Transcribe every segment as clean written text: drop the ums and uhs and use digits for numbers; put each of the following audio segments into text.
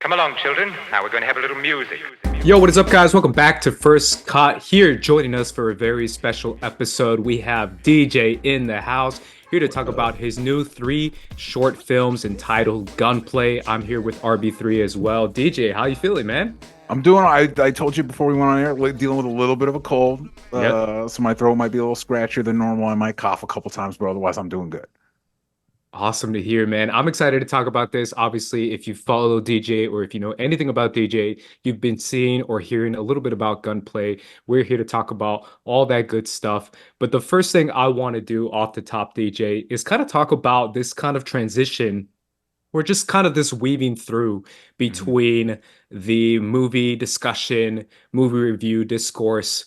Come along, children. Now we're going to have a little music. Yo, what is up, guys? Welcome back to First Cut. Here, joining us for a very special episode, we have DJ in the house, here to talk about his new 3 short films entitled Gunplay. I'm here with RB3 as well. DJ, how you feeling, man? I'm doing. I told you before we went on air, dealing with a little bit of a cold. Yep. So my throat might be a little scratchier than normal. I might cough a couple times, but otherwise I'm doing good. Awesome to hear, man. I'm excited to talk about this. Obviously, if you follow DJ or if you know anything about DJ, you've been seeing or hearing a little bit about Gunplay. We're here to talk about all that good stuff. But the first thing I want to do off the top, DJ, is kind of talk about this kind of transition. We're just kind of this weaving through between the movie discussion, movie review discourse,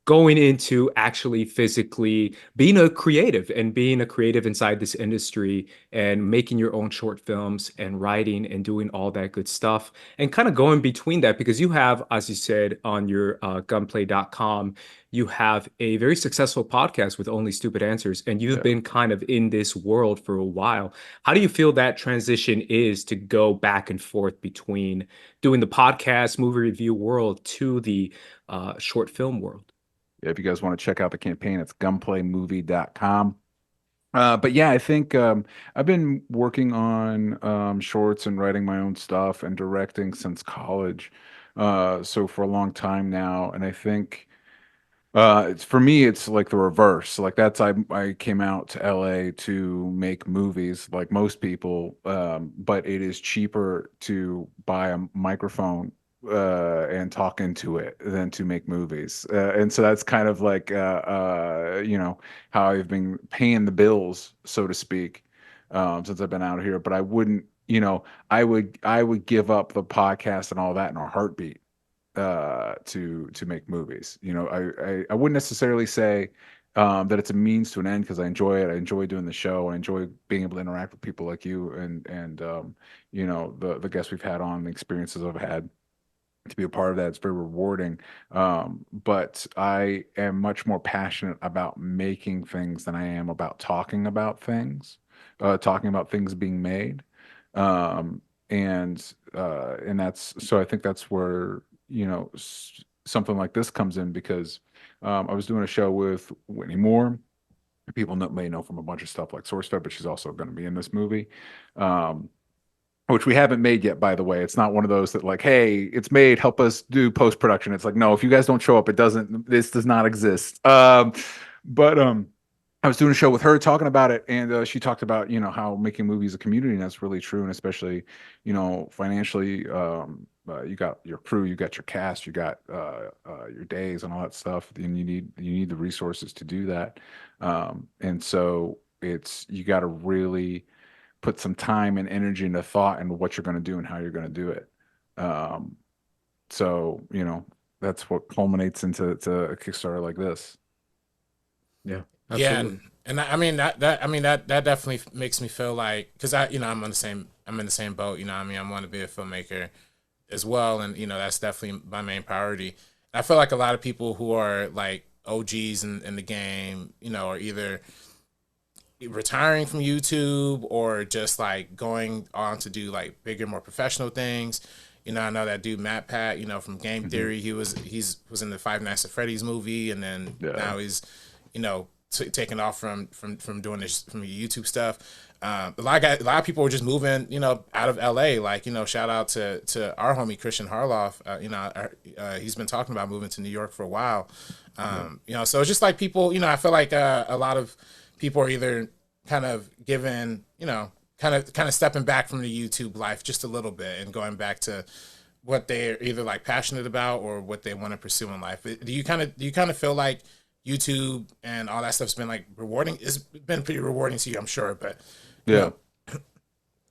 going into actually physically being a creative and being a creative inside this industry and making your own short films and writing and doing all that good stuff and kind of going between that because you have, as you said on your gunplay.com, you have a very successful podcast with Only Stupid Answers, and you've been kind of in this world for a while. How do you feel that transition is to go back and forth between doing the podcast movie review world to the short film world? Yeah, if you guys want to check out the campaign, it's gunplaymovie.com. But yeah, I think I've been working on shorts and writing my own stuff and directing since college. So for a long time now, and I think it's for me, it's like the reverse. Like I came out to LA to make movies, like most people, but it is cheaper to buy a microphone and talk into it than to make movies. And so that's kind of like how I've been paying the bills, so to speak, since I've been out here. But I wouldn't, I would give up the podcast and all that in a heartbeat to make movies. I wouldn't necessarily say that it's a means to an end because I enjoy it. I enjoy doing the show. I enjoy being able to interact with people like you and the guests we've had on, the experiences I've had. To be a part of that, it's very rewarding. But I am much more passionate about making things than I am about talking about things being made. And that's so I think that's where something like this comes in because I was doing a show with Whitney Moore. People may know from a bunch of stuff like SourceFed, but she's also going to be in this movie. Which we haven't made yet, by the way. It's not one of those that like, hey, it's made, help us do post-production. It's like, no, if you guys don't show up, this does not exist. But I was doing a show with her talking about it, and she talked about, how making movies is a community, and that's really true. And especially, financially, you got your crew, you got your cast, you got your days and all that stuff. And you need the resources to do that. And so you got to really put some time and energy into thought into what you're going to do and how you're going to do it. So, that's what culminates into a Kickstarter like this. Yeah. Absolutely. Yeah. And that definitely makes me feel like, cause I'm in the same boat, I want to be a filmmaker as well. And, that's definitely my main priority. I feel like a lot of people who are like OGs in the game, are either retiring from YouTube or just like going on to do like bigger, more professional things. I know that dude Matt Pat, from Game Theory, he was in the Five Nights at Freddy's movie, and then now he's, taking off from doing this from YouTube stuff. A lot of people were just moving, out of LA. Like, shout out to our homie Christian Harloff. He's been talking about moving to New York for a while. So it's just like people, I feel like a lot of people are either kind of given, kind of stepping back from the YouTube life just a little bit and going back to what they're either like passionate about or what they want to pursue in life. Do you kind of feel like YouTube and all that stuff's been like rewarding? It's been pretty rewarding to you, I'm sure, but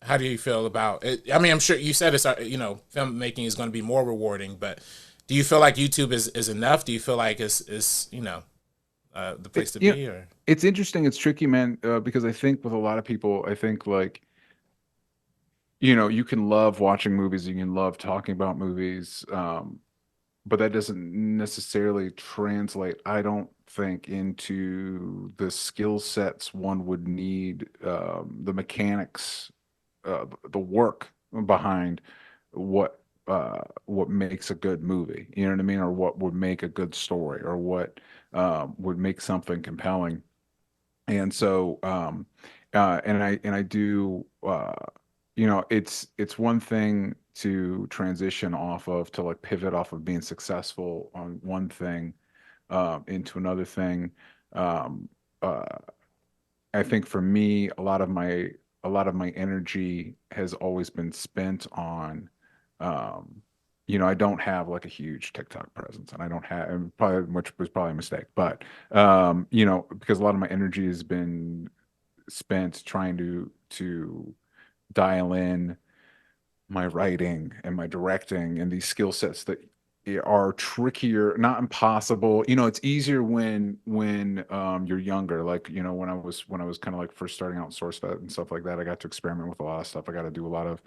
how do you feel about it? I mean, I'm sure you said it's, filmmaking is going to be more rewarding, but do you feel like YouTube is enough? Do you feel like it's the place to be? Or it's interesting. It's tricky, man, because I think with a lot of people, I think like, you can love watching movies, you can love talking about movies, but that doesn't necessarily translate, I don't think, into the skill sets one would need, the mechanics, the work behind what makes a good movie, you know what I mean, or what would make a good story, or what would make something compelling. And so and I do it's one thing to transition off of, to like pivot off of being successful on one thing into another thing. um uh I think for me, a lot of my energy has always been spent on, um, I don't have like a huge TikTok presence, and I don't have, and probably, which was probably a mistake, but because a lot of my energy has been spent trying to dial in my writing and my directing and these skill sets that are trickier, not impossible. It's easier when you're younger. Like, when I was kind of like first starting out in SourceFed and stuff like that, I got to experiment with a lot of stuff. I got to do a lot of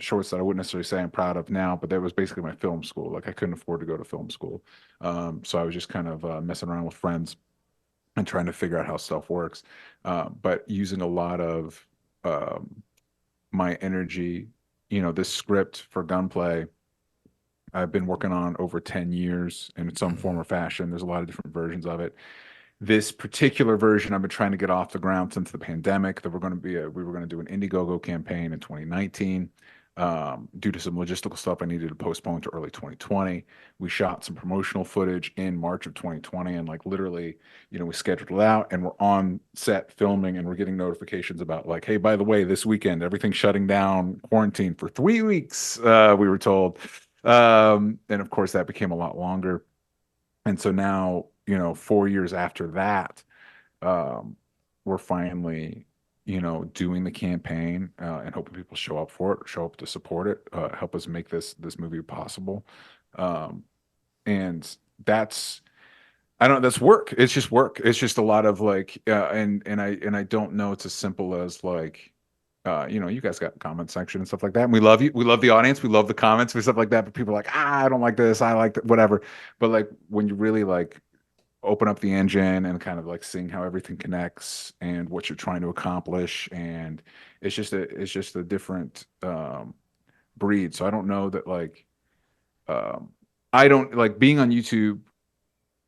shorts that I wouldn't necessarily say I'm proud of now, but that was basically my film school. Like, I couldn't afford to go to film school. So I was just kind of messing around with friends and trying to figure out how stuff works. But using a lot of my energy, this script for Gunplay, I've been working on over 10 years in some form or fashion. There's a lot of different versions of it. This particular version I've been trying to get off the ground since the pandemic. That we were going to do an Indiegogo campaign in 2019. Due to some logistical stuff, I needed to postpone to early 2020. We shot some promotional footage in March of 2020, and like literally, we scheduled it out, and we're on set filming, and we're getting notifications about like, hey, by the way, this weekend everything's shutting down, quarantine for 3 weeks. We were told, and of course that became a lot longer. And so now, 4 years after that, we're finally, doing the campaign, and hoping people show up for it, show up to support it, help us make this movie possible. And that's, I don't, that's work. It's just work. It's just a lot of like, and I don't know it's as simple as like, you guys got comment section and stuff like that. And we love you. We love the audience. We love the comments and stuff like that. But people are like, I don't like this. I like that, whatever. But like when you really like open up the engine and kind of like seeing how everything connects and what you're trying to accomplish, and it's just a different breed. So I don't know that like I don't like being on YouTube.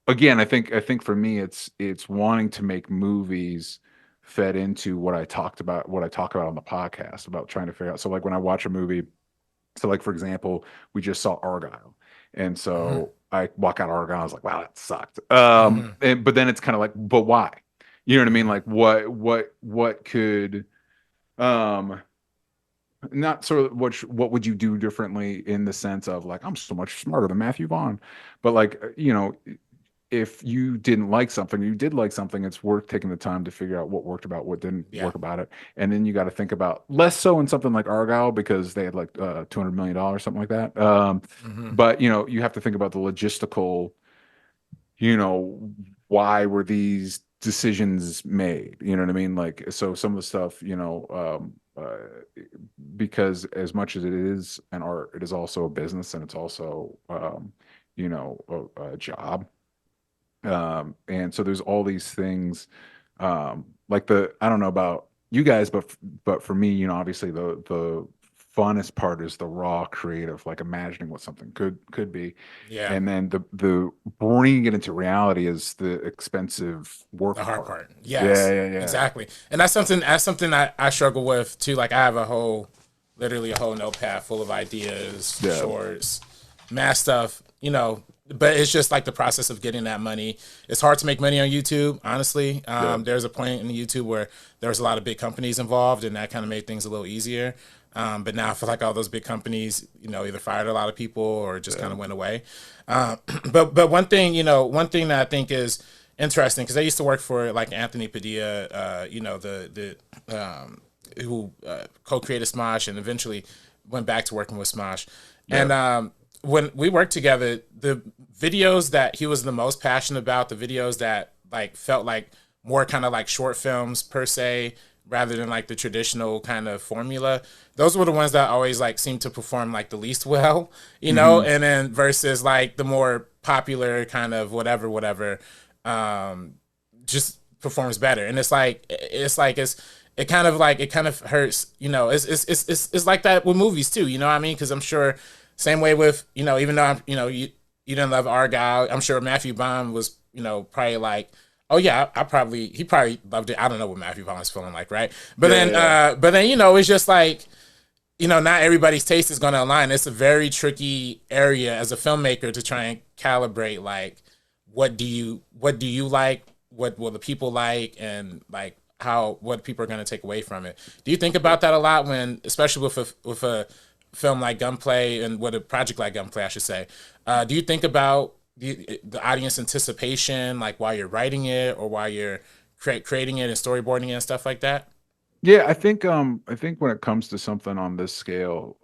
Again, I think for me it's wanting to make movies fed into what I talk about on the podcast, about trying to figure out. So like when I watch a movie, so like for example, we just saw Argyle, and so I walk out of Argyle, I was like, wow, that sucked. But then it's kind of like, but why? You know what I mean? Like what could not sort of what would you do differently, in the sense of like, I'm so much smarter than Matthew Vaughn, but like, if you didn't like something, you did like something, it's worth taking the time to figure out what worked about what didn't work about it. And then you got to think about, less so in something like Argyle because they had like $200 million, something like that. But you have to think about the logistical, why were these decisions made? You know what I mean? Like, so some of the stuff, because as much as it is an art, it is also a business, and it's also, a job. And so there's all these things, like I don't know about you guys, but for me, obviously the funnest part is the raw creative, like imagining what something could be. Yeah. And then the bringing it into reality is the expensive work The hard part. part. Yes. Yeah. Exactly. And that's something I struggle with too. Like I have literally a whole notepad full of ideas, shorts, mass stuff, but it's just like the process of getting that money. It's hard to make money on YouTube, honestly. There's a point in YouTube where there's a lot of big companies involved, and that kind of made things a little easier. But now I feel like all those big companies, either fired a lot of people or just kind of went away. But one thing that I think is interesting, because I used to work for like Anthony Padilla, who co-created Smosh and eventually went back to working with Smosh. And when we worked together, the videos that he was the most passionate about, the videos that like felt like more kind of like short films per se, rather than like the traditional kind of formula, those were the ones that always like seemed to perform like the least well, and then versus like the more popular kind of whatever, just performs better. And it's it kind of hurts, you know. It's like that with movies too, you know what I mean? Because I'm sure same way with, you know, even though you didn't love Argyle, I'm sure Matthew Vaughn was, you know, probably like, oh yeah, he probably loved it. I don't know what Matthew Vaughn's feeling like, right? But then you know, it's just like, you know, not everybody's taste is going to align. It's a very tricky area as a filmmaker to try and calibrate, like, what do you like, what will the people like, and like what people are going to take away from it. Do you think about that a lot when, especially with a film like Gunplay, and with a project like Gunplay, I should say? Do you think about the audience anticipation, like while you're writing it or while you're creating it and storyboarding it and stuff like that? Yeah, I think when it comes to something on this scale,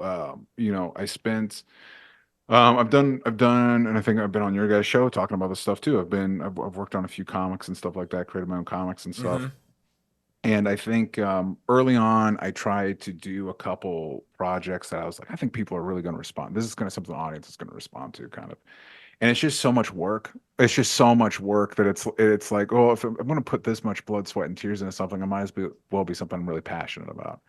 you know, I've done, and I think I've been on your guys' show talking about this stuff too. I've worked on a few comics and stuff like that, created my own comics and stuff. Mm-hmm. And I think early on, I tried to do a couple projects that I was like, I think people are really going to respond. This is going to something the audience is going to respond to, kind of. And it's just so much work. It's just so much work that it's like, oh, if I'm going to put this much blood, sweat, and tears into something, it might as well be something I'm really passionate about.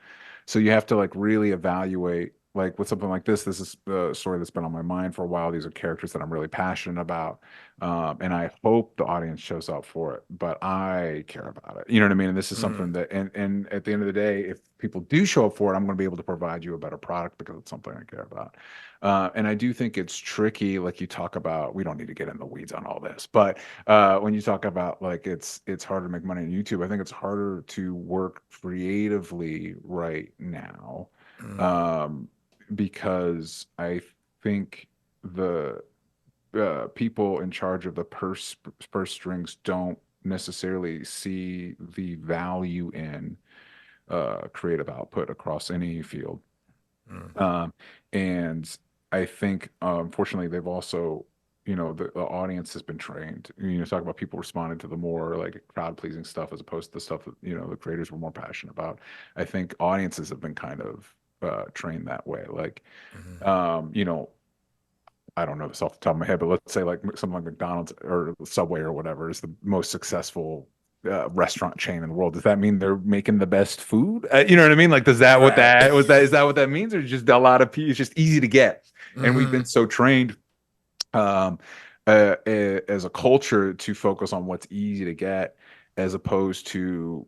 So you have to like really evaluate, like with something like this. This is the story that's been on my mind for a while. These are characters that I'm really passionate about, and I hope the audience shows up for it. But I care about it. You know what I mean? And this is something that, and at the end of the day, if people do show up for it, I'm going to be able to provide you a better product because it's something I care about. And I do think it's tricky, like you talk about. We don't need to get in the weeds on all this, but when you talk about like it's harder to make money on YouTube, I think it's harder to work creatively right now, because I think the people in charge of the purse strings don't necessarily see the value in creative output across any field. And I think, unfortunately, they've also, you know, the audience has been trained. You know, talk about people responding to the more like crowd pleasing stuff as opposed to the stuff that, you know, the creators were more passionate about. I think audiences have been kind of trained that way. Like, you know, I don't know this off the top of my head, but let's say like something like McDonald's or Subway or whatever is the most successful restaurant chain in the world. Does that mean they're making the best food? You know what I mean? Like, does that what that was that is that what that means, or just a lot of people? It's just easy to get, and we've been so trained as a culture to focus on what's easy to get, as opposed to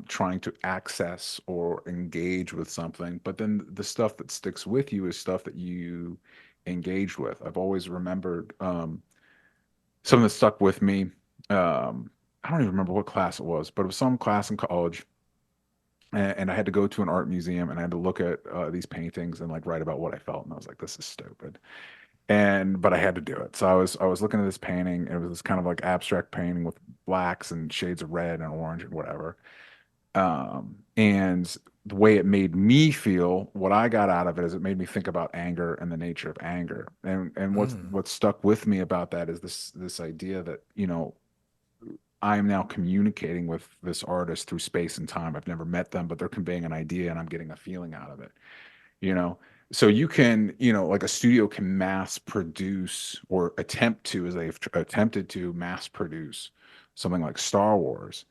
trying to access or engage with something. But then the stuff that sticks with you is stuff that you engaged with. I've always remembered something that stuck with me. I don't even remember what class it was, but it was some class in college, and I had to go to an art museum, and I had to look at these paintings and like write about what I felt. And I was like, this is stupid. But I had to do it. So I was looking at this painting, and it was this kind of like abstract painting with blacks and shades of red and orange and whatever. And the way it made me feel, what I got out of it is it made me think about anger and the nature of anger. And what's stuck with me about that is this idea that, you know, I am now communicating with this artist through space and time. I've never met them, but they're conveying an idea and I'm getting a feeling out of it, you know? So you can, you know, like a studio can mass produce or attempt to, as they've attempted to mass produce something like Star Wars,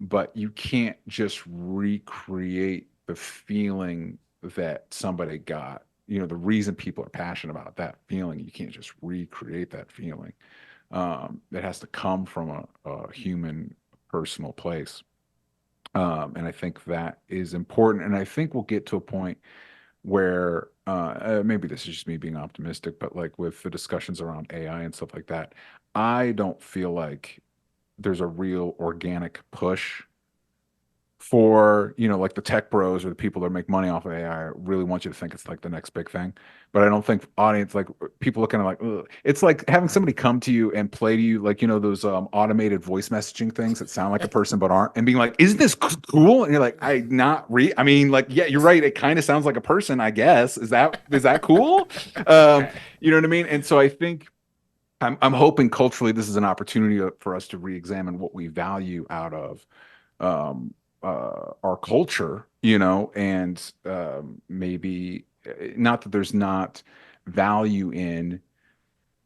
but you can't just recreate the feeling that somebody got. You know, the reason people are passionate about that feeling, you can't just recreate that feeling. It has to come from a human, personal place. And I think that is important. And I think we'll get to a point where maybe this is just me being optimistic, but like with the discussions around AI and stuff like that, I don't feel like there's a real organic push for, you know, like the tech bros or the people that make money off of AI really want you to think it's like the next big thing. But I don't think audience, like people looking at like, ugh. It's like having somebody come to you and play to you, like, you know, those automated voice messaging things that sound like a person but aren't, and being like, isn't this cool? And you're like, I mean, like, yeah, you're right. It kind of sounds like a person, I guess. Is that cool? You know what I mean? And so I think I'm hoping culturally this is an opportunity for us to re-examine what we value out of our culture, you know, and maybe not that there's not value in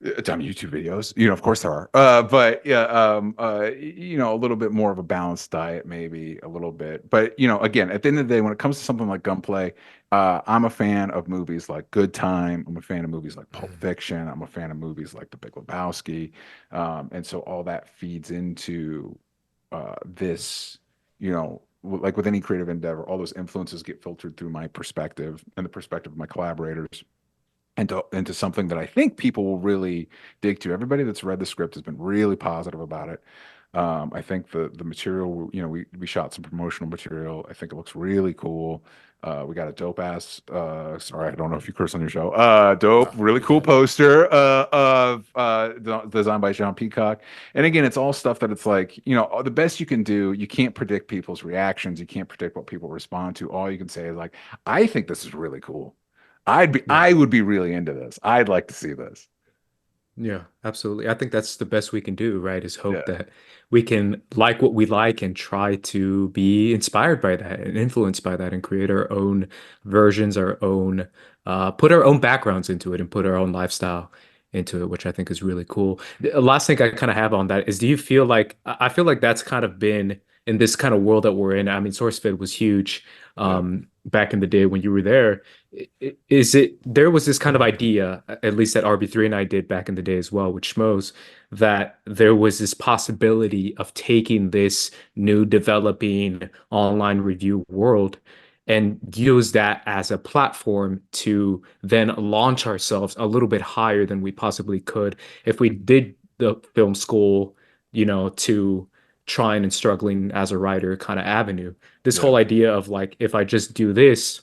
It's on YouTube videos, of course there are. But yeah, a little bit more of a balanced diet, maybe a little bit. But again, at the end of the day, when it comes to something like Gunplay, I'm a fan of movies like Good Time. I'm a fan of movies like Pulp Fiction. I'm a fan of movies like The Big Lebowski. And so all that feeds into this, like with any creative endeavor, all those influences get filtered through my perspective and the perspective of my collaborators into something that I think people will really dig to. Everybody that's read the script has been really positive about it. I think the material, we shot some promotional material. I think it looks really cool. We got a dope ass, sorry, I don't know if you curse on your show. Dope, really cool poster designed by John Peacock. And again, it's all stuff that it's like, the best you can do, you can't predict people's reactions. You can't predict what people respond to. All you can say is like, I think this is really cool. I would be really into this. I'd like to see this. Yeah, absolutely. I think that's the best we can do, right? Is hope that we can like what we like and try to be inspired by that and influenced by that and create our own versions, our own, put our own backgrounds into it and put our own lifestyle into it, which I think is really cool. The last thing I kind of have on that is, do you feel like, I feel like that's kind of been in this kind of world that we're in. I mean, SourceFed was huge back in the day when you were there. There was this kind of idea, at least that RB3 and I did back in the day as well with Schmoes, that there was this possibility of taking this new developing online review world and use that as a platform to then launch ourselves a little bit higher than we possibly could if we did the film school, to trying and struggling as a writer kind of avenue. This whole idea of like, if I just do this,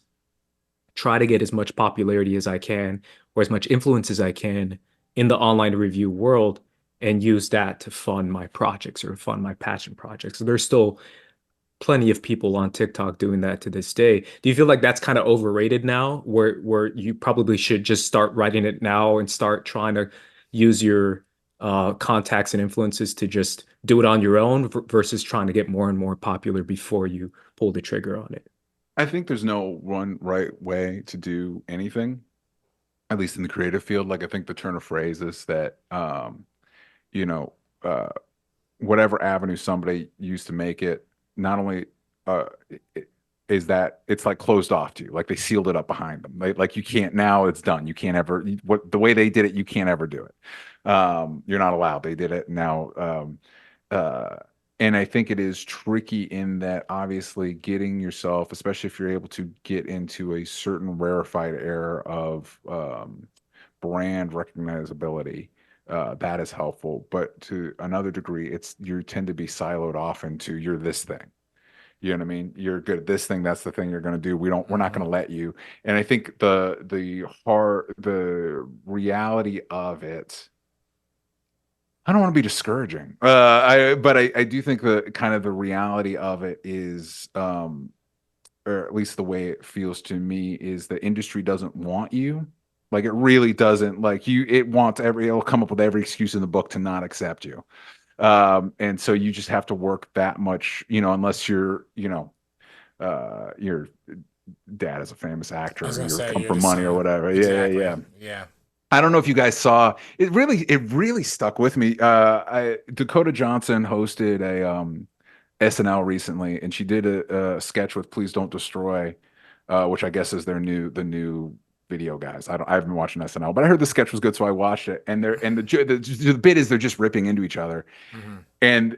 try to get as much popularity as I can or as much influence as I can in the online review world and use that to fund my projects or fund my passion projects. So there's still plenty of people on TikTok doing that to this day. Do you feel like that's kind of overrated now, where you probably should just start writing it now and start trying to use your contacts and influences to just do it on your own versus trying to get more and more popular before you pull the trigger on it? I think there's no one right way to do anything, at least in the creative field. Like, I think the turn of phrase is that, whatever avenue somebody used to make it, not only is that it's like closed off to you, like they sealed it up behind them. Like you can't, now it's done. You can't ever, the way they did it, you can't ever do it. You're not allowed. They did it now. And I think it is tricky in that, obviously, getting yourself, especially if you're able to get into a certain rarefied air of brand recognizability, that is helpful. But to another degree, you tend to be siloed off into, you're this thing. You know what I mean? You're good at this thing. That's the thing you're going to do. We're not going to let you. And I think the reality of it, I don't want to be discouraging, but I do think the kind of the reality of it is, or at least the way it feels to me, is the industry doesn't want you. Like, it really doesn't. Like, it'll come up with every excuse in the book to not accept you. And so you just have to work that much, unless your dad is a famous actor, or you come from money or whatever. Exactly. Yeah. I don't know if you guys saw it. Really stuck with me. Dakota Johnson hosted a SNL recently, and she did a sketch with Please Don't Destroy, which I guess is the new video guys. I haven't been watching SNL, but I heard the sketch was good, so I watched it. And the bit is they're just ripping into each other, and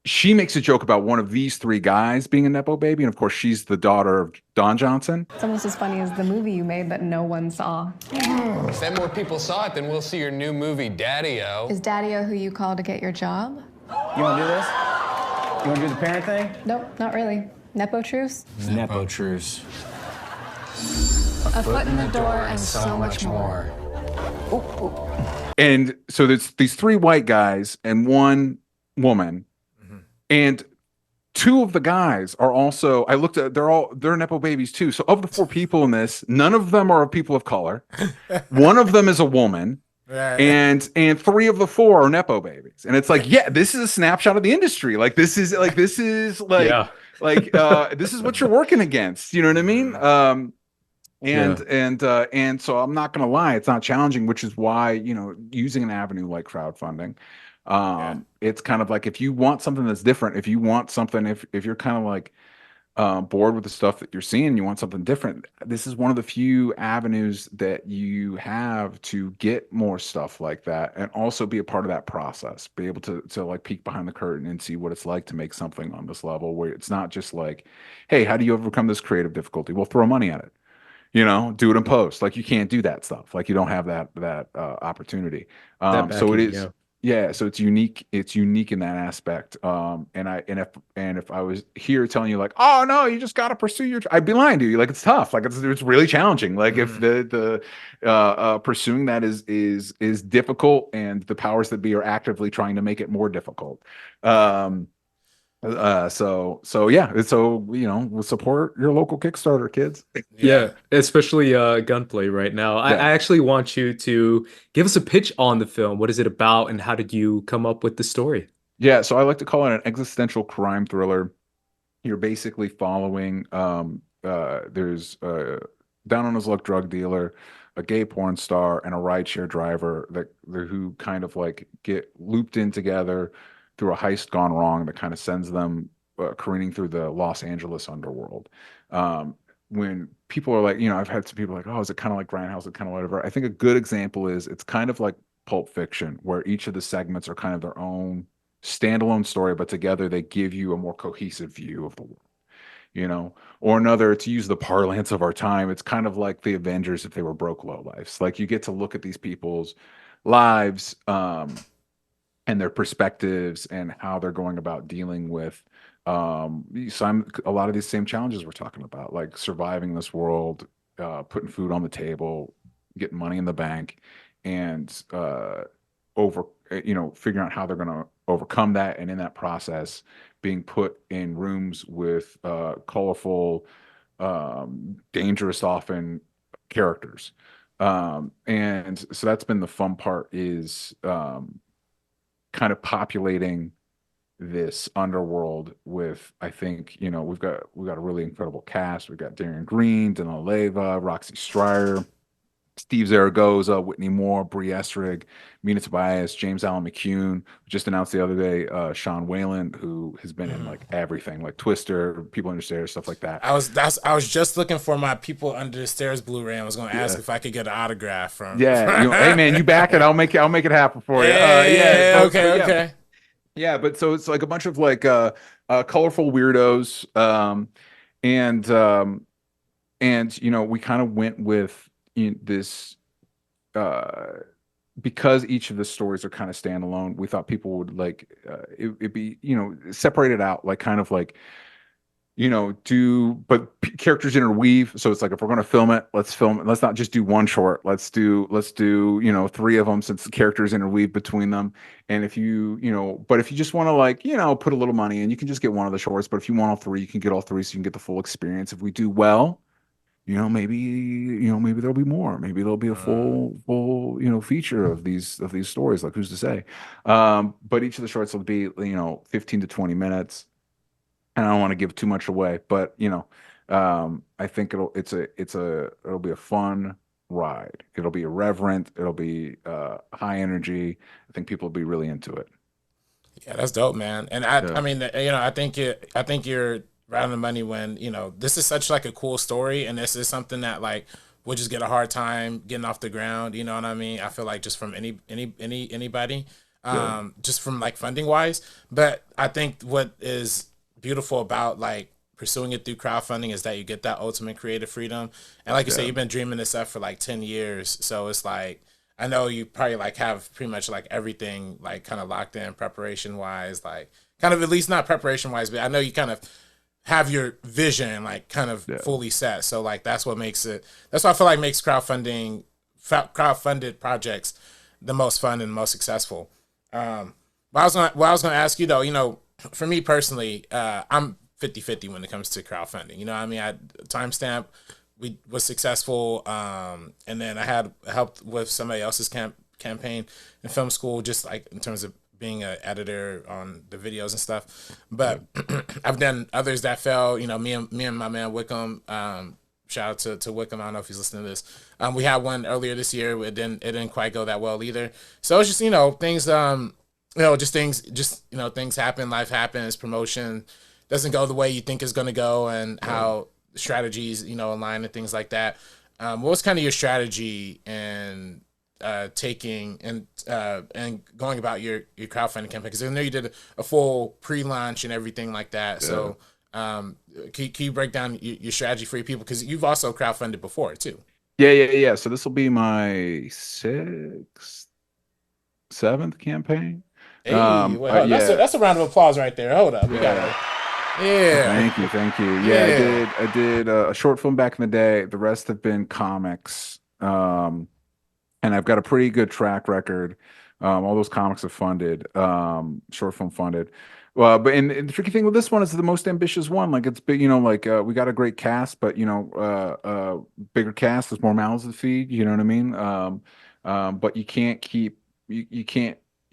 she makes a joke about one of these three guys being a Nepo baby, and of course she's the daughter of Don Johnson. It's almost as funny as the movie you made that no one saw. If that more people saw it, then we'll see your new movie, Daddy-O. Is Daddy-O who you call to get your job? You want to do this? You want to do the parent thing? Nope, not really. Nepo truce? Nepo truce. A foot in the door and so much more. And so there's these three white guys and one woman. And two of the guys are also, I looked at, they're Nepo babies too. So of the four people in this, none of them are people of color. One of them is a woman. Right. And three of the four are Nepo babies. And it's like, yeah, this is a snapshot of the industry. this is this is what you're working against. You know what I mean? And so I'm not going to lie, it's not challenging, which is why, using an avenue like crowdfunding, it's kind of like, if you want something that's different, if you want something, if you're kind of like bored with the stuff that you're seeing, you want something different, this is one of the few avenues that you have to get more stuff like that, and also be a part of that process, be able to like peek behind the curtain and see what it's like to make something on this level, where it's not just like, hey, how do you overcome this creative difficulty? Well, throw money at it, do it in post. Like, you can't do that stuff. Like, you don't have that opportunity. That So it backing, is, yeah. yeah. So it's unique. It's unique in that aspect. And if I was here telling you like, oh no, you just got to pursue I'd be lying to you. Like, it's tough. Like, it's really challenging. Like, if the pursuing that is difficult, and the powers that be are actively trying to make it more difficult. So yeah, we'll support your local Kickstarter, kids. Yeah, especially Gunplay right now. I Yeah. actually want you to give us a pitch on the film. What is it about, and how did you come up with the story? Yeah, so I like to call it an existential crime thriller. You're basically following there's a down on his luck drug dealer, a gay porn star, and a rideshare driver who kind of like get looped in together through a heist gone wrong that kind of sends them careening through the Los Angeles underworld. When people are like, I've had some people like, oh, is it kind of like Grindhouse? Is it kind of whatever? I think a good example is, it's kind of like Pulp Fiction, where each of the segments are kind of their own standalone story, but together they give you a more cohesive view of the world. Or another, to use the parlance of our time, it's kind of like the Avengers if they were broke lowlifes. Like, you get to look at these people's lives, and their perspectives, and how they're going about dealing with a lot of these same challenges we're talking about, like surviving this world, putting food on the table, getting money in the bank, and figuring out how they're going to overcome that, and in that process being put in rooms with colorful, dangerous often characters. And so that's been the fun part, is kind of populating this underworld with, I think, we've got a really incredible cast. We've got Darian Green, Danila Leyva, Roxy Stryer, Steve Zaragoza, Whitney Moore, Bree Essrig, Mina Tobias, James Allen McCune. Just announced the other day, Sean Whalen, who has been in like everything, like Twister, People Under Stairs, stuff like that. I was just looking for my People Under the Stairs Blu-ray. I was going to ask if I could get an autograph from. Yeah, hey man, you back it. I'll make it happen for you. Okay. Yeah, but so it's like a bunch of like colorful weirdos, and we kind of went with this because each of the stories are kind of standalone. We thought people would like it'd be separated out, like kind of like characters interweave. So it's like, if we're going to film it, let's not just do one short. Let's do 3 of them, since the characters interweave between them. And if but if you just want to like, put a little money in, you can just get one of the shorts. But if you want all 3, you can get all 3, so you can get the full experience. If we do well, maybe there'll be more. Maybe there'll be a full feature of these stories. Like, who's to say? But each of the shorts will be 15 to 20 minutes. And I don't want to give too much away, but I think it'll be a fun ride. It'll be irreverent. It'll be high energy. I think people will be really into it. Yeah, that's dope, man. And I mean, I think you're right on the money when this is such like a cool story, and this is something that like we'll just get a hard time getting off the ground. You know what I mean? I feel like just from anybody, just from like funding wise. But I think what is beautiful about like pursuing it through crowdfunding is that you get that ultimate creative freedom. And like you say, you've been dreaming this up for like 10 years. So it's like, I know you probably like have pretty much like everything like kind of locked in preparation wise, like kind of, at least not preparation wise, but I know you kind of have your vision like kind of fully set. So like, that's what makes it, that's what I feel like makes crowdfunded projects the most fun and the most successful. What I was going to ask you though, for me personally, I'm 50-50 when it comes to crowdfunding. I mean, Timestamp, we was successful, and then I had helped with somebody else's campaign in film school, just like in terms of being an editor on the videos and stuff. But I've done others that fell. Me and my man Wickham shout out to Wickham. I don't know if he's listening to this. We had one earlier this year. It didn't quite go that well either. So it's just, things, things happen, life happens, promotion doesn't go the way you think it's going to go, and how strategies, align and things like that. What was kind of your strategy in taking and going about your crowdfunding campaign? Because I know you did a full pre-launch and everything like that. Yeah. So can you break down your strategy for your people? Because you've also crowdfunded before too. Yeah. So this will be my seventh campaign. Hey, that's a round of applause right there. Hold up, we got it. Yeah. Thank you. Yeah, I did a short film back in the day. The rest have been comics. And I've got a pretty good track record. All those comics are funded, short film funded. But the tricky thing with this one is the most ambitious one. Like it's big, we got a great cast, but bigger cast, there's more mouths to feed. You know what I mean? But you can't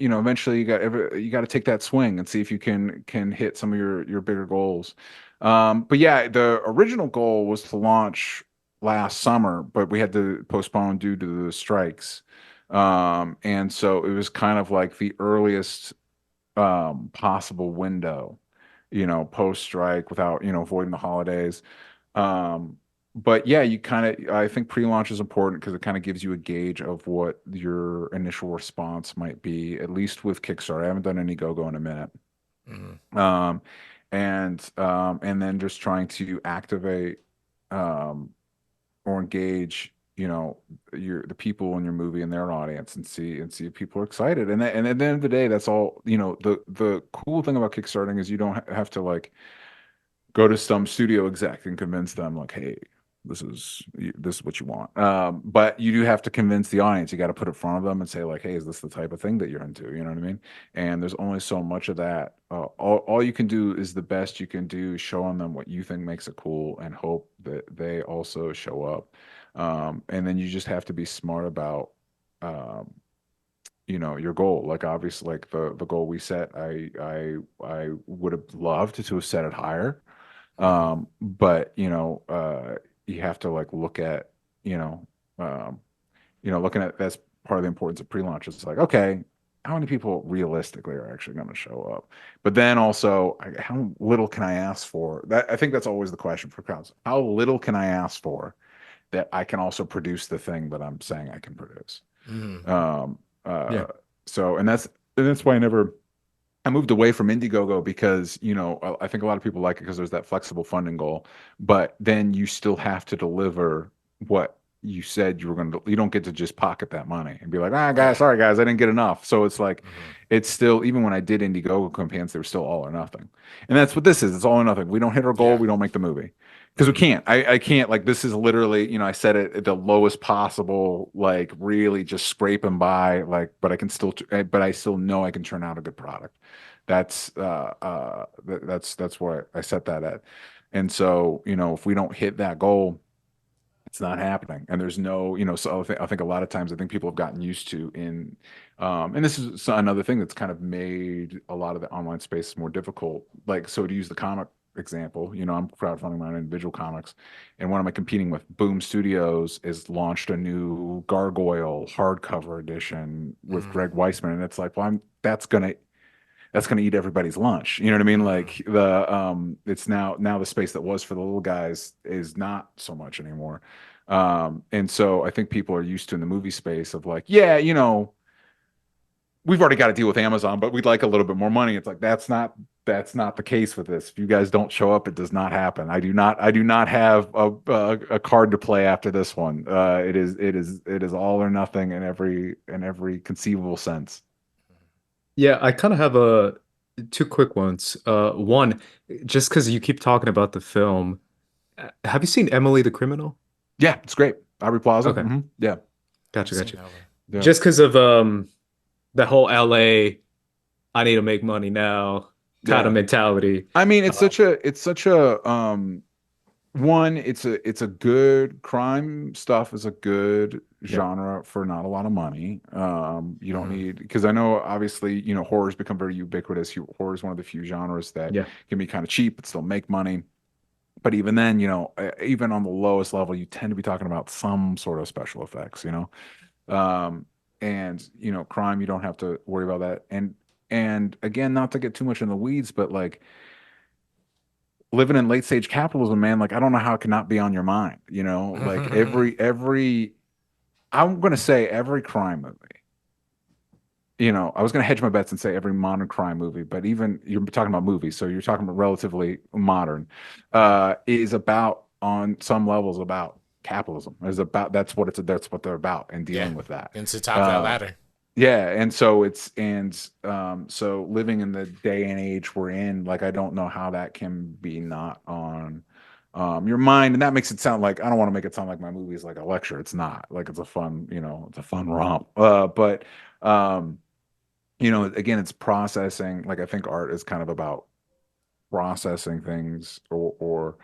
eventually you got to take that swing and see if you can hit some of your bigger goals. But yeah, the original goal was to launch last summer, but we had to postpone due to the strikes. And so it was kind of like the earliest possible window, post strike without, avoiding the holidays. But yeah, I think pre-launch is important because it kind of gives you a gauge of what your initial response might be, at least with Kickstarter. I haven't done any Go in a minute. Mm-hmm. And then just trying to activate or engage, the people in your movie and their audience, and see if people are excited. And at the end of the day, that's all. The cool thing about Kickstarting is you don't have to like go to some studio exec and convince them like, hey, this is what you want. But you do have to convince the audience. You got to put it in front of them and say like, hey, is this the type of thing that you're into? You know what I mean? And there's only so much of that. All you can do is the best you can do, showing them what you think makes it cool, and hope that they also show up. And then you just have to be smart about, your goal. Like obviously, like the goal we set, I would have loved to have set it higher. But you have to like look at, looking at, that's part of the importance of pre-launch. It's like, okay, how many people realistically are actually going to show up? But then also, how little can I ask for? I think that's always the question for crowds. How little can I ask for that I can also produce the thing that I'm saying I can produce? Mm-hmm. So, and that's why I moved away from Indiegogo, because, I think a lot of people like it because there's that flexible funding goal, but then you still have to deliver what you said you were going to. You don't get to just pocket that money and be like, sorry guys, I didn't get enough. So it's like, it's still, even when I did Indiegogo campaigns, they were still all or nothing. And that's what this is. It's all or nothing. We don't hit our goal, we don't make the movie. Because we can't. I can't, like, this is literally, I set it at the lowest possible, like really just scraping by, like, but I still know I can turn out a good product. That's why I set that at. And so, if we don't hit that goal, it's not happening. And there's no, so I think a lot of times, I think people have gotten used to and this is another thing that's kind of made a lot of the online space more difficult. Like, so to use the comic example, I'm crowdfunding my own individual comics, and what am I competing with? Boom Studios has launched a new Gargoyle hardcover edition with Greg Weisman, and it's like, well, that's gonna eat everybody's lunch. You know what I mean? Like it's now the space that was for the little guys is not so much anymore. And so I think people are used to, in the movie space, of like, yeah, we've already got to deal with Amazon, but we'd like a little bit more money. It's like, that's not the case with this. If you guys don't show up, it does not happen. I do not have a card to play after this one. It is all or nothing in every conceivable sense. Yeah, I kind of have two quick ones. One, just because you keep talking about the film, have you seen Emily the Criminal? Yeah, it's great. Aubrey Plaza. Okay. Mm-hmm. Yeah. Gotcha. Yeah. Just because of the whole LA, I need to make money now kind of mentality. I mean, it's such a one, it's a good crime stuff, is a good genre for not a lot of money. You don't need, because I know obviously, horror's become very ubiquitous. Horror is one of the few genres that can be kind of cheap but still make money. But even then, even on the lowest level, you tend to be talking about some sort of special effects, and crime, you don't have to worry about that. And again, not to get too much in the weeds, but like living in late stage capitalism, man, like I don't know how it cannot be on your mind, like every I'm gonna say every crime movie. I was going to hedge my bets and say every modern crime movie, but even you're talking about movies, so you're talking about relatively modern, is about on some levels about capitalism. Is about that's what they're about and dealing with that. And to top that ladder. Yeah, and so so living in the day and age we're in, like I don't know how that can be not on your mind, and that makes it sound like I don't want to make it sound like my movie is like a lecture. It's not. Like it's a fun, it's a fun romp. But again, it's processing. Like I think art is kind of about processing things or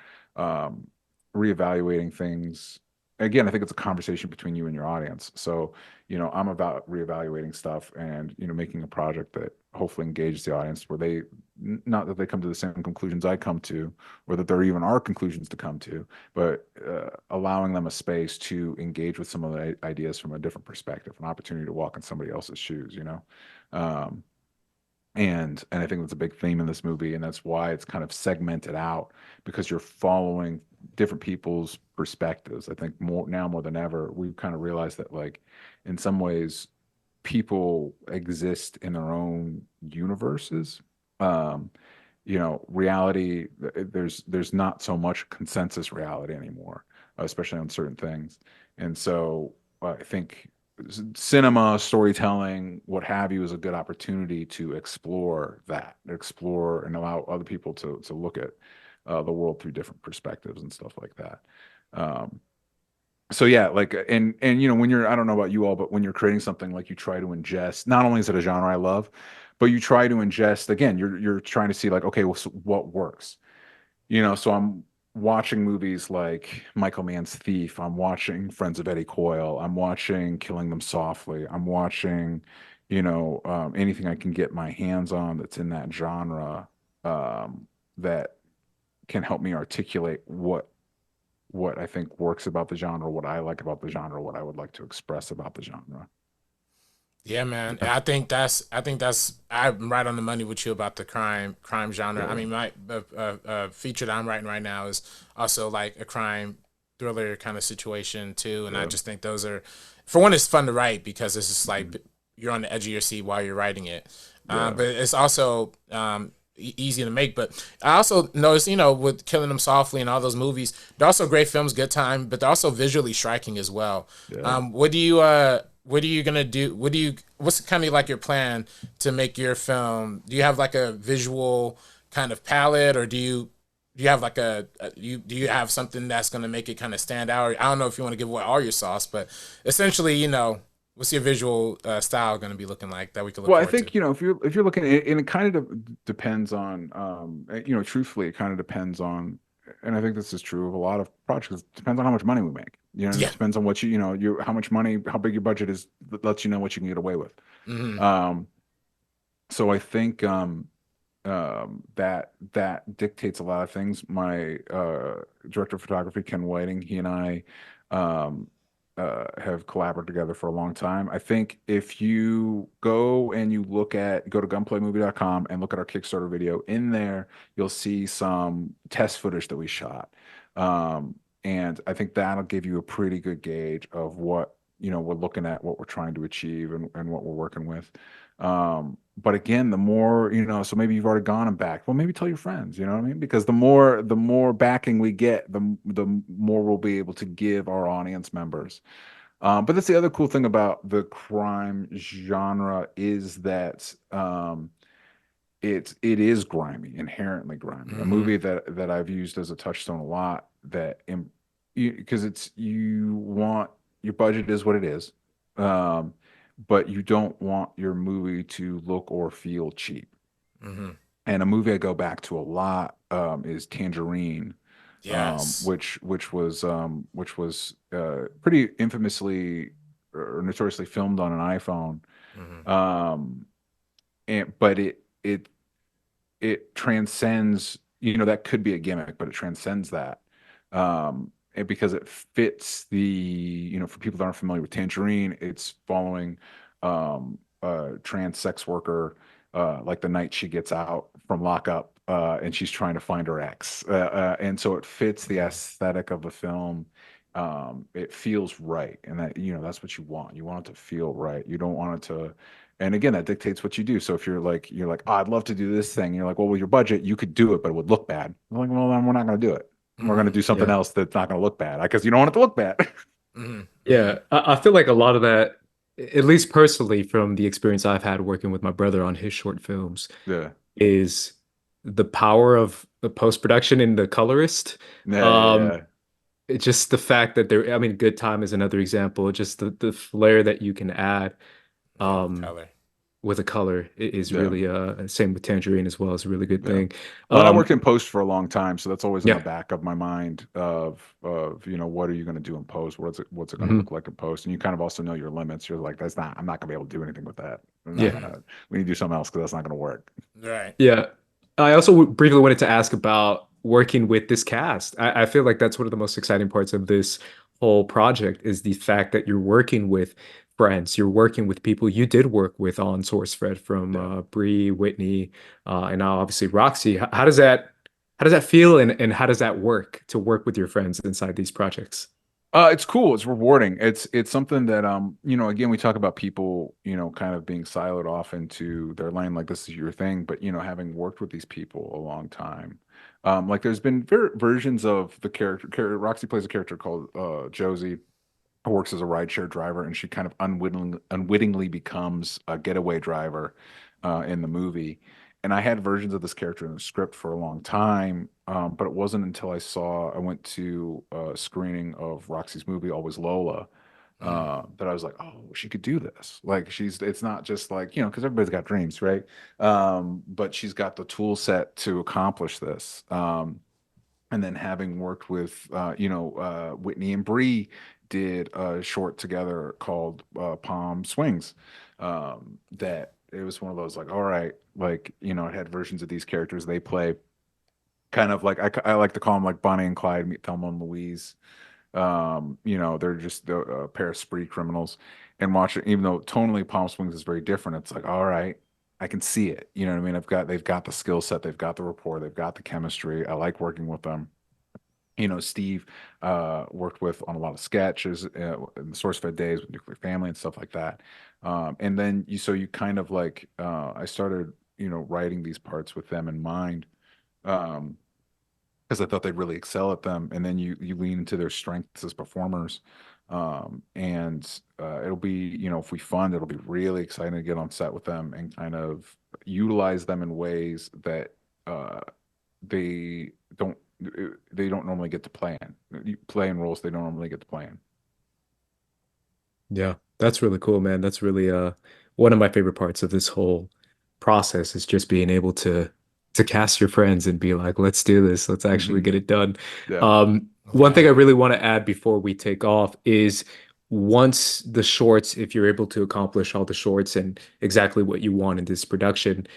reevaluating things. Again, I think it's a conversation between you and your audience. So, I'm about reevaluating stuff and, making a project that hopefully engages the audience where not that they come to the same conclusions I come to, or that there even are conclusions to come to, but allowing them a space to engage with some of the ideas from a different perspective, an opportunity to walk in somebody else's shoes, and I think that's a big theme in this movie, and that's why it's kind of segmented out, because you're following different people's perspectives. I think more than ever, we've kind of realized that, like, in some ways, people exist in their own universes. Reality, there's not so much consensus reality anymore, especially on certain things. And so I think cinema, storytelling, what have you, is a good opportunity to explore and allow other people to look at the world through different perspectives and stuff like that. So yeah, like, and when you're, I don't know about you all, but when you're creating something, like, you try to ingest, not only is it a genre I love, but you try to ingest, again, you're trying to see, like, okay, well, so what works? So I'm watching movies like Michael Mann's Thief. I'm watching Friends of Eddie Coyle. I'm watching Killing Them Softly. I'm watching, anything I can get my hands on that's in that genre, that can help me articulate what I think works about the genre, what I like about the genre, what I would like to express about the genre. Yeah, man. I think I'm right on the money with you about the crime genre. Yeah. I mean, my feature that I'm writing right now is also like a crime thriller kind of situation too, and I just think those are, for one, it's fun to write because it's just like you're on the edge of your seat while you're writing it. But it's also easy to make. But I also noticed, with Killing Them Softly and all those movies, they're also great films, good time, but they're also visually striking as well. Yeah. What are you gonna do? What's kind of like your plan to make your film? Do you have like a visual kind of palette, or do you have like do you have something that's gonna make it kind of stand out? Or, I don't know if you want to give away all your sauce, but essentially, what's your visual style going to be looking like that we can look forward to? Well, I think, if you're looking at, and it kind of depends on, truthfully, it kind of depends on, and I think this is true of a lot of projects. It depends on how much money we make. It depends on what how much money, how big your budget is, that lets you know what you can get away with. Mm-hmm. So I think that dictates a lot of things. My director of photography, Ken Whiting, he and I have collaborated together for a long time. I think if you go to gunplaymovie.com and look at our Kickstarter video, in there you'll see some test footage that we shot, and I think that'll give you a pretty good gauge of what we're looking at, what we're trying to achieve, and what we're working with. But again, the more, so maybe you've already gone and backed. Well, maybe tell your friends, you know what I mean? Because the more backing we get, the more we'll be able to give our audience members. But that's the other cool thing about the crime genre, is that it is grimy, inherently grimy. Mm-hmm. A movie that I've used as a touchstone a lot, because your budget is what it is. But you don't want your movie to look or feel cheap. Mm-hmm. And a movie I go back to a lot is Tangerine, yes, which was pretty infamously or notoriously filmed on an iPhone, mm-hmm. But it transcends that could be a gimmick, but it transcends that. And because it fits for people that aren't familiar with Tangerine, it's following a trans sex worker, like the night she gets out from lockup, and she's trying to find her ex. And so it fits the aesthetic of the film. It feels right. And that's what you want. You want it to feel right. You don't want it to, and again, that dictates what you do. So if you're like, oh, I'd love to do this thing. You're like, well, with your budget, you could do it, but it would look bad. I'm like, well, then we're not going to do it. We're going to do something else that's not going to look bad because you don't want it to look bad. Yeah, I feel like a lot of that, at least personally, from the experience I've had working with my brother on his short films, Yeah. is the power of the post-production and the colorist. Yeah. It's just the fact that I mean, Good Time is another example. Just the flair that you can add Color. with a color is Yeah. really same with Tangerine as well. It's a really good Yeah. thing. Well, I worked in post for a long time, so that's always in Yeah. the back of my mind of what are you going to do in post? What's it going to Mhm. look like in post? And you kind of also know your limits. You're like, I'm not going to be able to do anything with that. Yeah. We need to do something else because that's not going to work. Right. Yeah. I also briefly wanted to ask about working with this cast. I feel like that's one of the most exciting parts of this whole project is the fact that you're working with friends. You're working with people you did work with on SourceFed, from Bree, Whitney, and now obviously Roxy. How does that feel, and how does that work to work with your friends inside these projects? It's cool. It's rewarding. It's something that again, we talk about people, kind of being siloed off into their lane, like this is your thing. But having worked with these people a long time, like there's been versions of the character. Roxy plays a character called Josie, who works as a rideshare driver, and she kind of unwittingly becomes a getaway driver in the movie. And I had versions of this character in the script for a long time, but it wasn't until I went to a screening of Roxy's movie, Always Lola, that I was like, oh, she could do this. Like it's not just like, because everybody's got dreams, right? But she's got the tool set to accomplish this. And then having worked with, Whitney and Bree did a short together called Palm Swings. That it was one of those like, all right, like, it had versions of these characters. They play kind of like, I like to call them like Bonnie and Clyde meet Thelma and Louise. They're just a pair of spree criminals. And watch it, even though tonally Palm Swings is very different, it's like, all right, I can see it. You know what I mean? They've got the skill set, they've got the rapport, they've got the chemistry. I like working with them. Steve worked with on a lot of sketches in the SourceFed days with Nuclear Family and stuff like that. And then you kind of like I started writing these parts with them in mind, because I thought they'd really excel at them. And then you lean into their strengths as performers. And it'll be, if we fund, it'll be really exciting to get on set with them and kind of utilize them in ways that they don't normally get to play in. You play in roles they don't normally get to play in. Yeah, that's really cool, man. That's really one of my favorite parts of this whole process is just being able to cast your friends and be like, let's do this. Let's actually get it done. Yeah. One thing I really want to add before we take off is once the shorts, if you're able to accomplish all the shorts and exactly what you want in this production,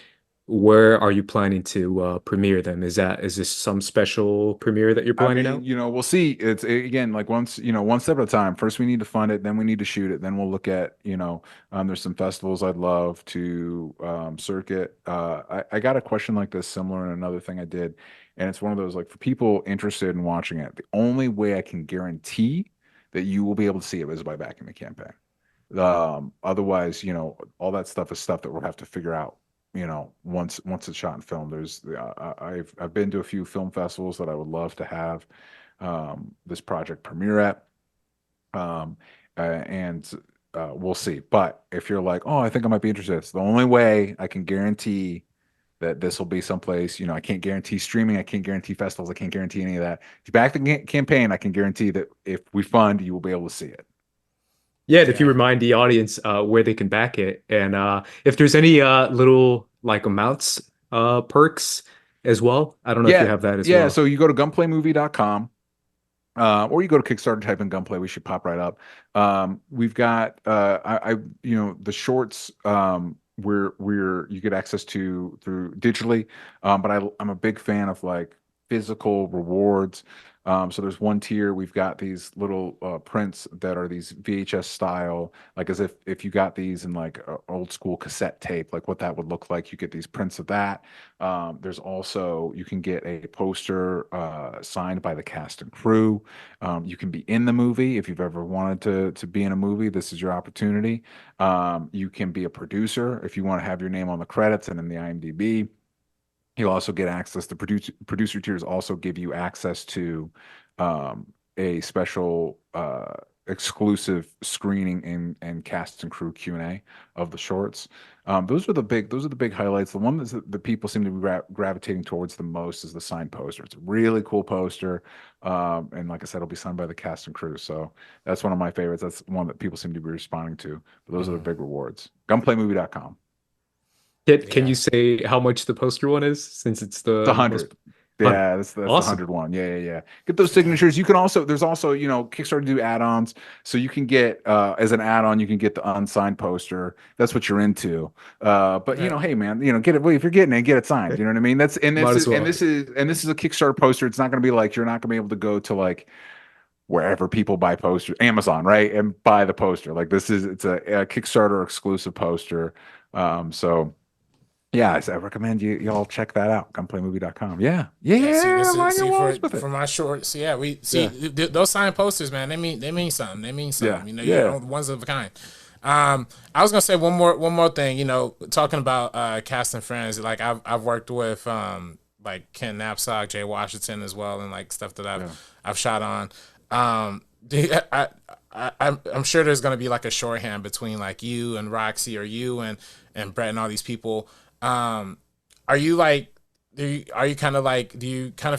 where are you planning to premiere them? Is this some special premiere that you're planning out? We'll see. It's again like one step at a time. First, we need to fund it, then we need to shoot it, then we'll look at there's some festivals I'd love to circuit. I got a question like this similar in another thing I did, and it's one of those like for people interested in watching it. The only way I can guarantee that you will be able to see it is by backing the campaign. Otherwise, all that stuff is stuff that we'll have to figure out. Once it's shot and filmed. I've been to a few film festivals that I would love to have this project premiere at, and we'll see. But if you're like, oh, I think I might be interested, it's the only way I can guarantee that this will be someplace. I can't guarantee streaming, I can't guarantee festivals, I can't guarantee any of that. If you back the campaign, I can guarantee that if we fund, you will be able to see it. Yeah, and if you remind the audience where they can back it, and if there's any little like amounts, perks as well. I don't know if you have that as well. Yeah, so you go to gunplaymovie.com, or you go to Kickstarter, type in Gunplay, we should pop right up. We've got the shorts you get access to through digitally, but I'm a big fan of like physical rewards. So there's one tier. We've got these little prints that are these VHS style, like as if you got these in like a old school cassette tape, like what that would look like. You get these prints of that. There's also, you can get a poster signed by the cast and crew. You can be in the movie if you've ever wanted to be in a movie. This is your opportunity. You can be a producer if you want to have your name on the credits and in the IMDb. You'll also get access. The producer tiers also give you access to a special exclusive screening and cast and crew Q&A of the shorts. Those are the big highlights. The one that the people seem to be gravitating towards the most is the signed poster. It's a really cool poster, and like I said, it'll be signed by the cast and crew. So that's one of my favorites. That's one that people seem to be responding to. But those are the big rewards. Gunplaymovie.com. Can you say how much the poster one is, since it's the 100? Yeah, that's awesome. The 100 one. Yeah. Get those signatures. You can also, there's also, Kickstarter do add-ons. So you can get, as an add-on, you can get the unsigned poster. That's what you're into. But hey man, get it. Well, if you're getting it, get it signed. You know what I mean? This is a Kickstarter poster. It's not going to be like, you're not going to be able to go to like wherever people buy posters, Amazon, right? And buy the poster. Like it's a Kickstarter exclusive poster. So yeah, I recommend y'all check that out. Gunplaymovie.com. Yeah. For my shorts. Yeah, we see those signed posters, man. They mean something. They mean something. You're ones of a kind. I was gonna say one more thing. Talking about cast and friends. Like I've worked with like Ken Knapsack, Jay Washington as well, and like stuff that I've shot on. I'm sure there's gonna be like a shorthand between like you and Roxy, or you and Brett and all these people. Are you kind of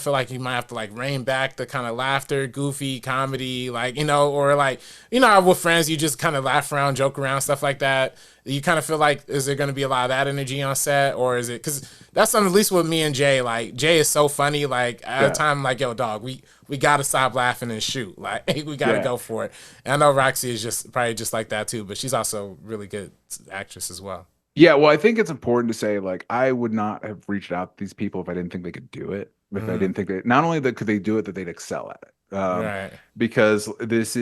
feel like you might have to like rein back the kind of laughter, goofy comedy, like, or like, with friends, you just kind of laugh around, joke around, stuff like that. You kind of feel like, is there going to be a lot of that energy on set, or is it, cause that's something, at least with me and Jay, like Jay is so funny. Like at a time, like, yo dog, we got to stop laughing and shoot. Like we got to go for it. And I know Roxy is probably just like that too, but she's also really good actress as well. Yeah, well, I think it's important to say, like, I would not have reached out to these people if I didn't think they could do it. If I didn't think not only could they do it, that they'd excel at it. Right. Because this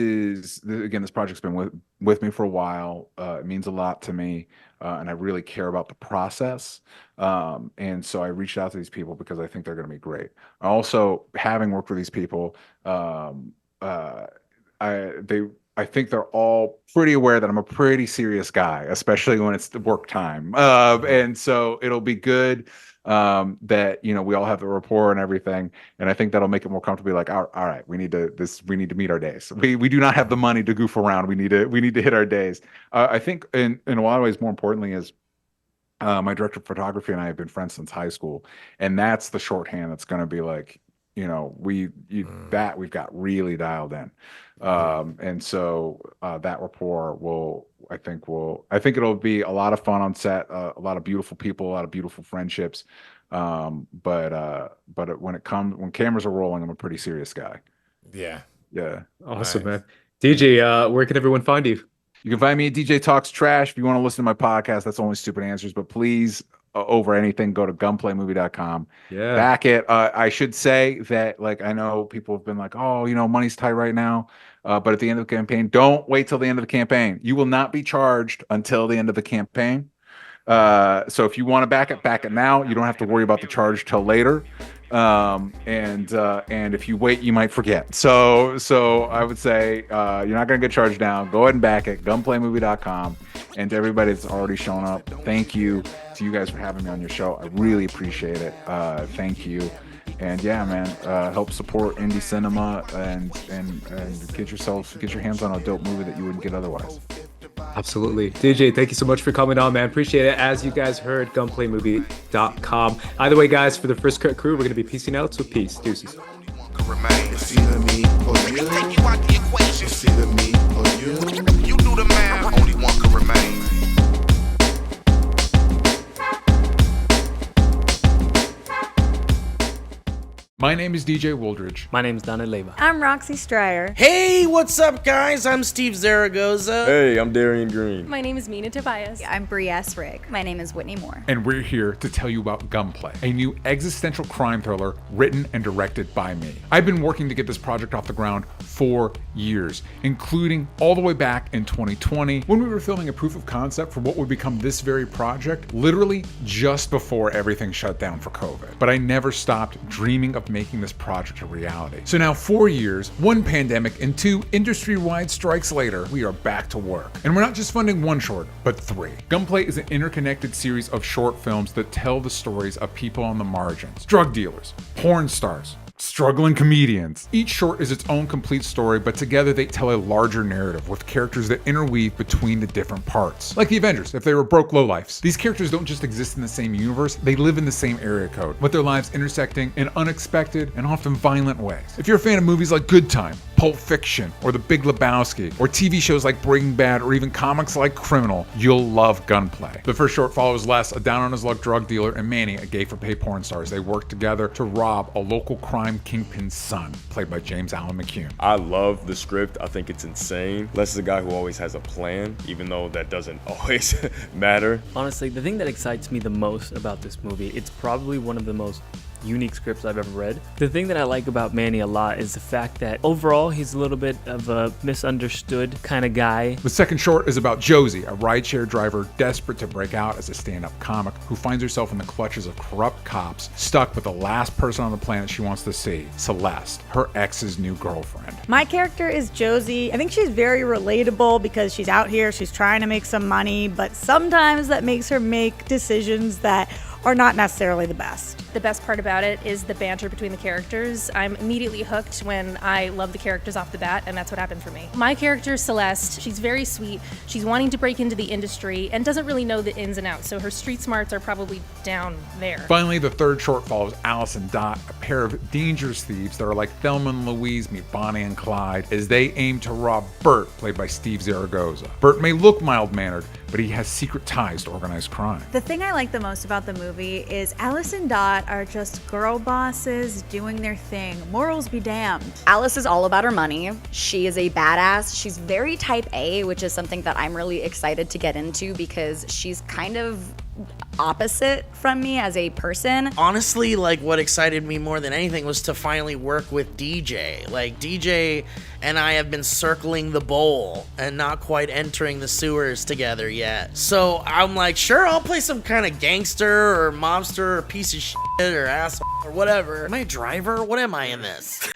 project's been with me for a while. It means a lot to me, and I really care about the process. And so I reached out to these people because I think they're going to be great. Also, having worked with these people, I think they're all pretty aware that I'm a pretty serious guy, especially when it's the work time. And so it'll be good that, we all have the rapport and everything. And I think that'll make it more comfortable. Like, all right, we need to meet our days. We do not have the money to goof around. We need to hit our days. I think in a lot of ways, more importantly, is my director of photography and I have been friends since high school. And that's the shorthand that's going to be like, we've got really dialed in. And so that rapport I think it'll be a lot of fun on set, a lot of beautiful people, a lot of beautiful friendships. But when cameras are rolling, I'm a pretty serious guy. Yeah. Awesome, man. DJ, where can everyone find you? You can find me at DJ Talks Trash. If you want to listen to my podcast, that's Only Stupid Answers, but please, over anything, go to gunplaymovie.com. Yeah. Back it. I should say that, like, I know people have been like, oh, money's tight right now. But at the end of the campaign, don't wait till the end of the campaign. You will not be charged until the end of the campaign. So if you want to back it now. You don't have to worry about the charge till later. And if you wait, you might forget. So I would say you're not going to get charged now. Go ahead and back it. Gunplaymovie.com. And to everybody that's already shown up, thank you to you guys for having me on your show. I really appreciate it. Thank you. And yeah, man, help support indie cinema and get your hands on a dope movie that you wouldn't get otherwise. Absolutely. DJ, thank you so much for coming on, man. Appreciate it. As you guys heard, gunplaymovie.com. Either way, guys, for the First Cut crew, we're going to be peacing out. So peace. Deuces. It's either me or you. Take you out the equation. It's either me or you. You do the math. Only one can remain. My name is DJ Wooldridge. My name is Donna Leva. I'm Roxy Stryer. Hey, what's up, guys? I'm Steve Zaragoza. Hey, I'm Darian Green. My name is Mina Tobias. I'm Brie Esrig. My name is Whitney Moore. And we're here to tell you about Gunplay, a new existential crime thriller written and directed by me. I've been working to get this project off the ground for years, including all the way back in 2020 when we were filming a proof of concept for what would become this very project, literally just before everything shut down for COVID. But I never stopped dreaming of making this project a reality. So now 4 years, 1 pandemic, and 2 industry-wide strikes later, we are back to work. And we're not just funding 1 short, but 3. Gunplay is an interconnected series of short films that tell the stories of people on the margins, drug dealers, porn stars, struggling comedians. Each short is its own complete story, but together they tell a larger narrative with characters that interweave between the different parts. Like the Avengers, if they were broke lowlifes. These characters don't just exist in the same universe, they live in the same area code, with their lives intersecting in unexpected and often violent ways. If you're a fan of movies like Good Time, Pulp Fiction, or The Big Lebowski, or TV shows like Breaking Bad, or even comics like Criminal, you'll love Gunplay. The first short follows Les, a down-on-his-luck drug dealer, and Manny, a gay-for-pay porn star, as they work together to rob a local crime kingpin's son, played by James Allen McCune. I love the script. I think it's insane. Les is a guy who always has a plan, even though that doesn't always matter. Honestly, the thing that excites me the most about this movie, it's probably one of the most unique scripts I've ever read. The thing that I like about Manny a lot is the fact that overall he's a little bit of a misunderstood kind of guy. The second short is about Josie, a rideshare driver desperate to break out as a stand-up comic who finds herself in the clutches of corrupt cops, stuck with the last person on the planet she wants to see, Celeste, her ex's new girlfriend. My character is Josie. I think she's very relatable because she's out here, she's trying to make some money, but sometimes that makes her make decisions that are not necessarily the best. The best part about it is the banter between the characters. I'm immediately hooked when I love the characters off the bat, and that's what happened for me. My character, Celeste, she's very sweet. She's wanting to break into the industry and doesn't really know the ins and outs, so her street smarts are probably down there. Finally, the third short follows Alice and Dot, a pair of dangerous thieves that are like Thelma and Louise meet Bonnie and Clyde, as they aim to rob Bert, played by Steve Zaragoza. Bert may look mild-mannered, but he has secret ties to organized crime. The thing I like the most about the movie is Alice and Dot are just girl bosses doing their thing. Morals be damned. Alice is all about her money. She is a badass. She's very type A, which is something that I'm really excited to get into because she's kind of opposite from me as a person. Honestly, like what excited me more than anything was to finally work with DJ. Like DJ and I have been circling the bowl and not quite entering the sewers together yet. So I'm like, sure, I'll play some kind of gangster or mobster or piece of shit or asshole or whatever. Am I a driver? What am I in this?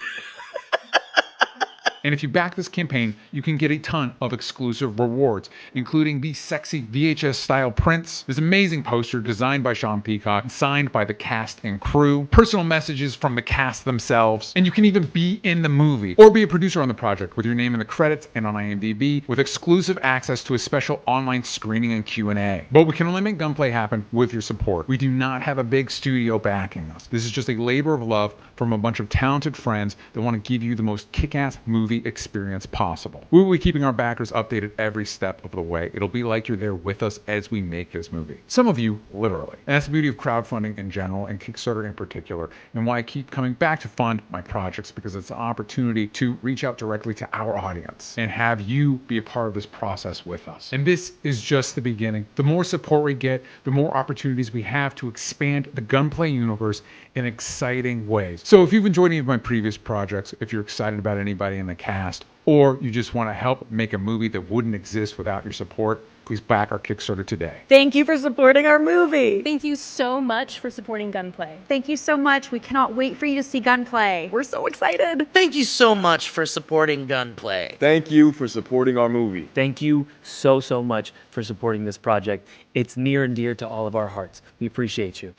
And if you back this campaign, you can get a ton of exclusive rewards, including these sexy VHS-style prints, this amazing poster designed by Sean Peacock, and signed by the cast and crew, personal messages from the cast themselves, and you can even be in the movie or be a producer on the project with your name in the credits and on IMDb with exclusive access to a special online screening and Q&A. But we can only make Gunplay happen with your support. We do not have a big studio backing us. This is just a labor of love from a bunch of talented friends that want to give you the most kick-ass movie experience possible. We will be keeping our backers updated every step of the way. It'll be like you're there with us as we make this movie. Some of you, literally. And that's the beauty of crowdfunding in general and Kickstarter in particular, and why I keep coming back to fund my projects, because it's an opportunity to reach out directly to our audience and have you be a part of this process with us. And this is just the beginning. The more support we get, the more opportunities we have to expand the Gunplay universe in exciting ways. So if you've enjoyed any of my previous projects, if you're excited about anybody in the cast, or you just want to help make a movie that wouldn't exist without your support, please back our Kickstarter today. Thank you for supporting our movie. Thank you so much for supporting Gunplay. Thank you so much. We cannot wait for you to see Gunplay. We're so excited. Thank you so much for supporting Gunplay. Thank you for supporting our movie. Thank you so much for supporting this project. It's near and dear to all of our hearts. We appreciate you.